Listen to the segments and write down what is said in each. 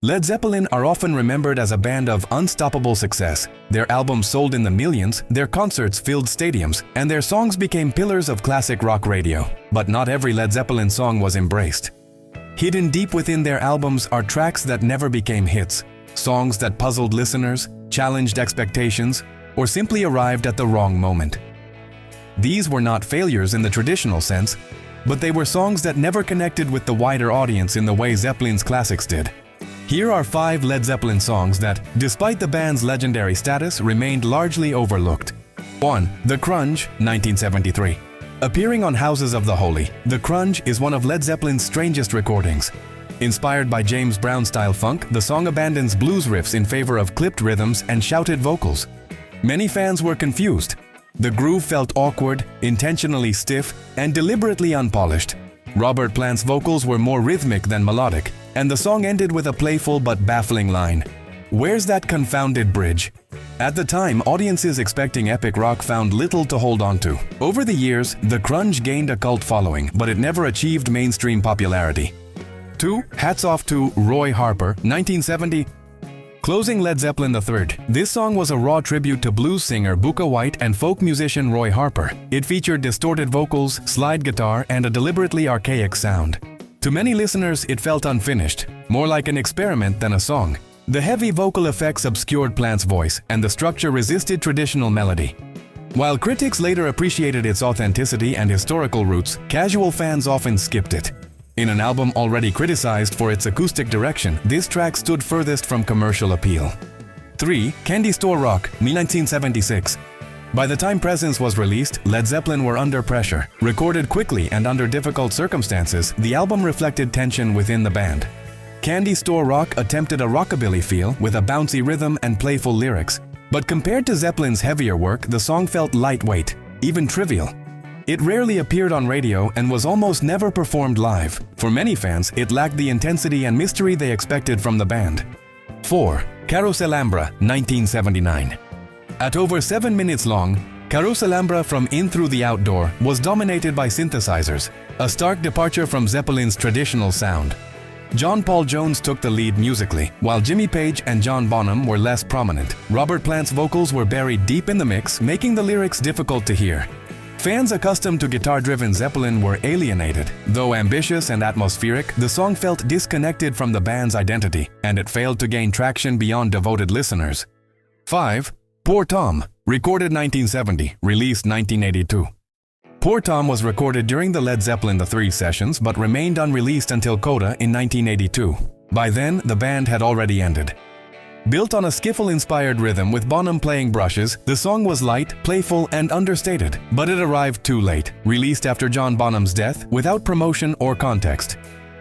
Led Zeppelin are often remembered as a band of unstoppable success. Their albums sold in the millions, their concerts filled stadiums, and their songs became pillars of classic rock radio. But not every Led Zeppelin song was embraced. Hidden deep within their albums are tracks that never became hits, songs that puzzled listeners, challenged expectations, or simply arrived at the wrong moment. These were not failures in the traditional sense, but they were songs that never connected with the wider audience in the way Zeppelin's classics did. Here are 5 Led Zeppelin songs that, despite the band's legendary status, remained largely overlooked. 1. The Crunge, 1973. Appearing on Houses of the Holy, The Crunge is one of Led Zeppelin's strangest recordings. Inspired by James Brown-style funk, the song abandons blues riffs in favor of clipped rhythms and shouted vocals. Many fans were confused. The groove felt awkward, intentionally stiff, and deliberately unpolished. Robert Plant's vocals were more rhythmic than melodic, and the song ended with a playful but baffling line. "Where's that confounded bridge?" At the time, audiences expecting epic rock found little to hold on to. Over the years, The Crunge gained a cult following, but it never achieved mainstream popularity. 2. Hats Off to Roy Harper, 1970. Closing Led Zeppelin III, this song was a raw tribute to blues singer Bukka White and folk musician Roy Harper. It featured distorted vocals, slide guitar, and a deliberately archaic sound. To many listeners, it felt unfinished, more like an experiment than a song. The heavy vocal effects obscured Plant's voice, and the structure resisted traditional melody. While critics later appreciated its authenticity and historical roots, casual fans often skipped it. In an album already criticized for its acoustic direction, this track stood furthest from commercial appeal. 3. Candy Store Rock, 1976. By the time Presence was released, Led Zeppelin were under pressure. Recorded quickly and under difficult circumstances, the album reflected tension within the band. Candy Store Rock attempted a rockabilly feel with a bouncy rhythm and playful lyrics. But compared to Zeppelin's heavier work, the song felt lightweight, even trivial. It rarely appeared on radio and was almost never performed live. For many fans, it lacked the intensity and mystery they expected from the band. 4. Carouselambra, 1979. At over 7 minutes long, Carouselambra from In Through the Outdoor was dominated by synthesizers, a stark departure from Zeppelin's traditional sound. John Paul Jones took the lead musically, while Jimmy Page and John Bonham were less prominent. Robert Plant's vocals were buried deep in the mix, making the lyrics difficult to hear. Fans accustomed to guitar-driven Zeppelin were alienated. Though ambitious and atmospheric, the song felt disconnected from the band's identity, and it failed to gain traction beyond devoted listeners. 5. Poor Tom, recorded 1970, released 1982. Poor Tom was recorded during the Led Zeppelin III sessions but remained unreleased until Coda in 1982. By then, the band had already ended. Built on a skiffle-inspired rhythm with Bonham playing brushes, the song was light, playful, and understated. But it arrived too late, released after John Bonham's death, without promotion or context.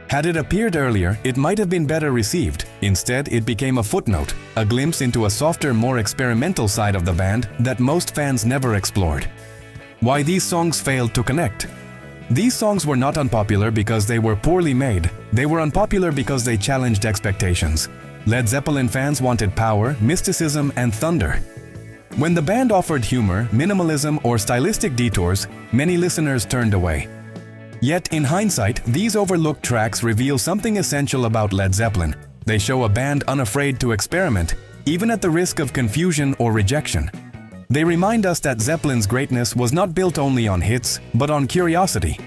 Had it appeared earlier, it might have been better received. Instead, it became a footnote, a glimpse into a softer, more experimental side of the band that most fans never explored. Why these songs failed to connect? These songs were not unpopular because they were poorly made. They were unpopular because they challenged expectations. Led Zeppelin fans wanted power, mysticism, and thunder. When the band offered humor, minimalism, or stylistic detours, many listeners turned away. Yet, in hindsight, these overlooked tracks reveal something essential about Led Zeppelin. They show a band unafraid to experiment, even at the risk of confusion or rejection. They remind us that Zeppelin's greatness was not built only on hits, but on curiosity.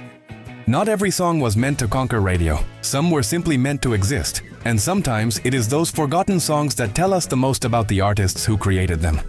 Not every song was meant to conquer radio. Some were simply meant to exist. And sometimes it is those forgotten songs that tell us the most about the artists who created them.